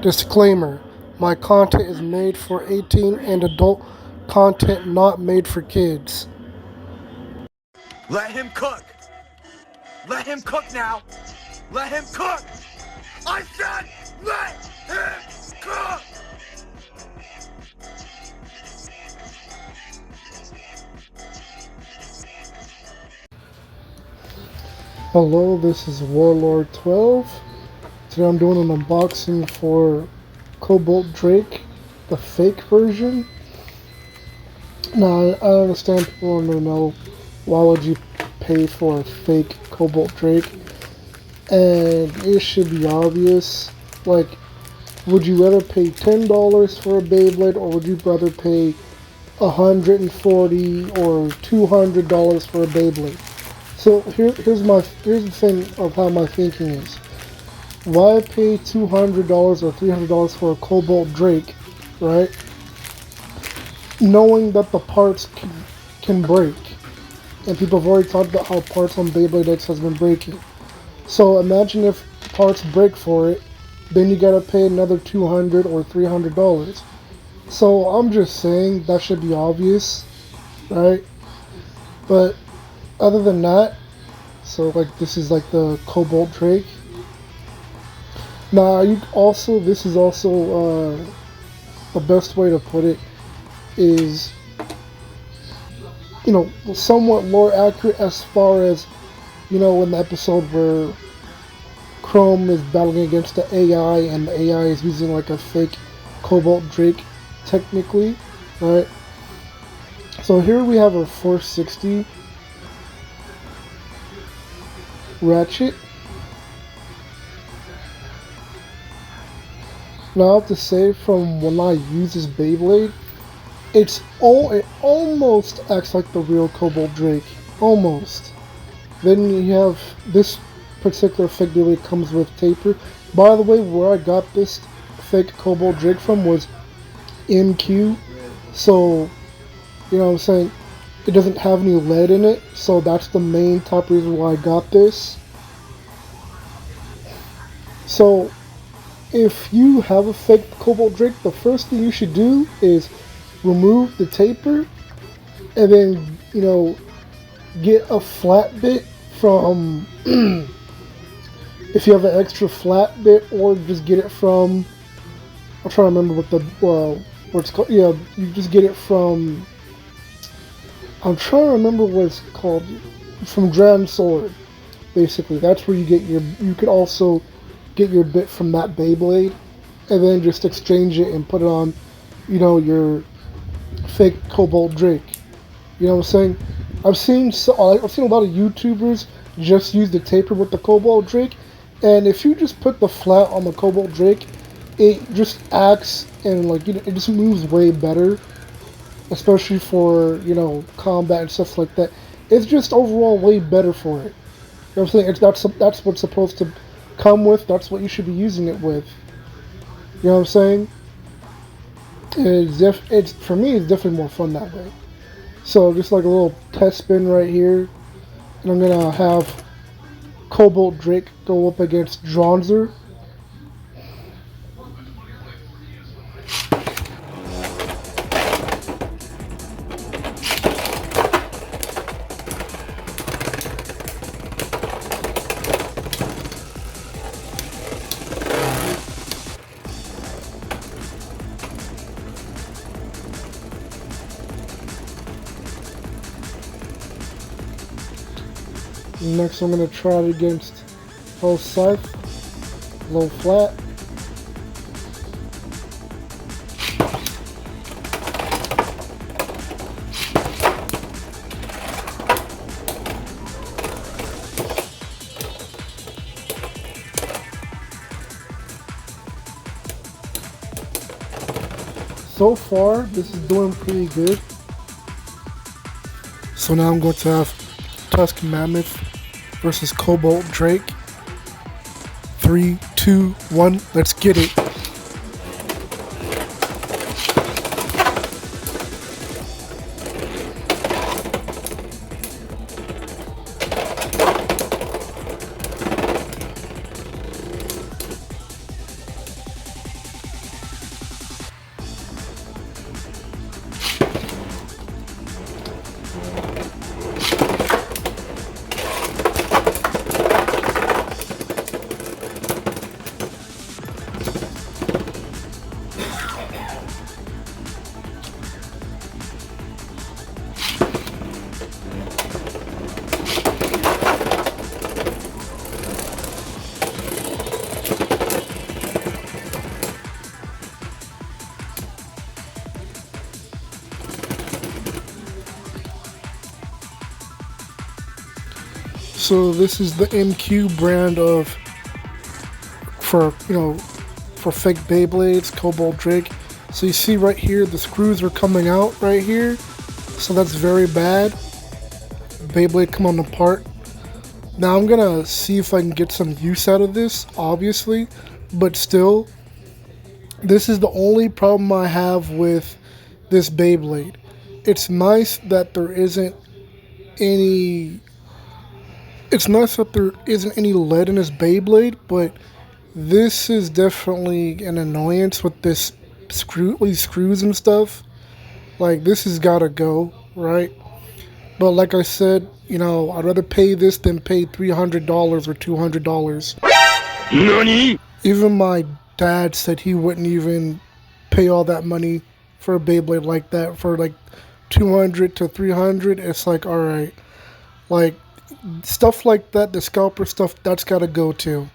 Disclaimer: my content is made for 18 and adult content not made for kids. Let him cook. Let him cook now. Let him cook. I said let him cook. Hello, this is Warlord 12. Today I'm doing an unboxing for Cobalt Drake, the fake version. Now, I understand people want to know, why would you pay for a fake Cobalt Drake? And it should be obvious. Like, would you rather pay $10 for a Beyblade, or would you rather pay $140 or $200 for a Beyblade? So here's the thing of how my thinking is. Why pay $200 or $300 for a Cobalt Drake, right? Knowing that the parts can break, and people have already talked about how parts on Beyblade X has been breaking. So imagine if parts break for it, then you gotta pay another $200 or $300. So I'm just saying that should be obvious, right? But other than that, so like this is like the Cobalt Drake. Now this is also the best way to put it is, somewhat lore accurate as far as, in the episode where Chrome is battling against the AI and the AI is using like a fake Cobalt Drake technically, right? So here we have a 460 Ratchet. Now I have to say, from when I use this Beyblade, it almost acts like the real Cobalt Drake. Almost. Then you have this particular fake Beyblade comes with taper. By the way, where I got this fake Cobalt Drake from was Mq. So, you know what I'm saying? It doesn't have any lead in it, so that's the main top reason why I got this. So, if you have a fake Cobalt Drake, the first thing you should do is remove the taper, and then, get a flat bit from, if you have an extra flat bit, or just get it from, I'm trying to remember what it's called. Yeah, you just get it from, I'm trying to remember what it's called, from Grand Sword. Basically, that's where you could also get your bit from that Beyblade, and then just exchange it and put it on, your fake Cobalt Drake. You know what I'm saying? I've seen a lot of YouTubers just use the taper with the Cobalt Drake, and if you just put the flat on the Cobalt Drake, it just acts and it just moves way better, especially for combat and stuff like that. It's just overall way better for it. You know what I'm saying? That's what's supposed to come with. That's what you should be using it with. You know what I'm saying? For me, it's definitely more fun that way. So just like a little test spin right here, and I'm gonna have Cobalt Drake go up against Dronzer. Next, I'm going to try it against Low Scythe, Low Flat. So far, this is doing pretty good. So now I'm going to have Tusk Mammoth versus Cobalt Drake. 3, 2, 1, let's get it. So this is the MQ brand of for for fake Beyblades, Cobalt Drake. So you see right here, the screws are coming out right here. So that's very bad. Beyblade come on apart. Now I'm gonna see if I can get some use out of this, obviously, but still, this is the only problem I have with this Beyblade. It's nice that there isn't any. It's nice that there isn't any lead in this Beyblade, but this is definitely an annoyance with these screws and stuff. Like this has gotta go, right? But like I said, I'd rather pay this than pay $300 or $200. NANI?! Even my dad said he wouldn't even pay all that money for a Beyblade like that. For like 200 to 300, it's like, all right, like stuff like that, the scalper stuff, that's gotta go too.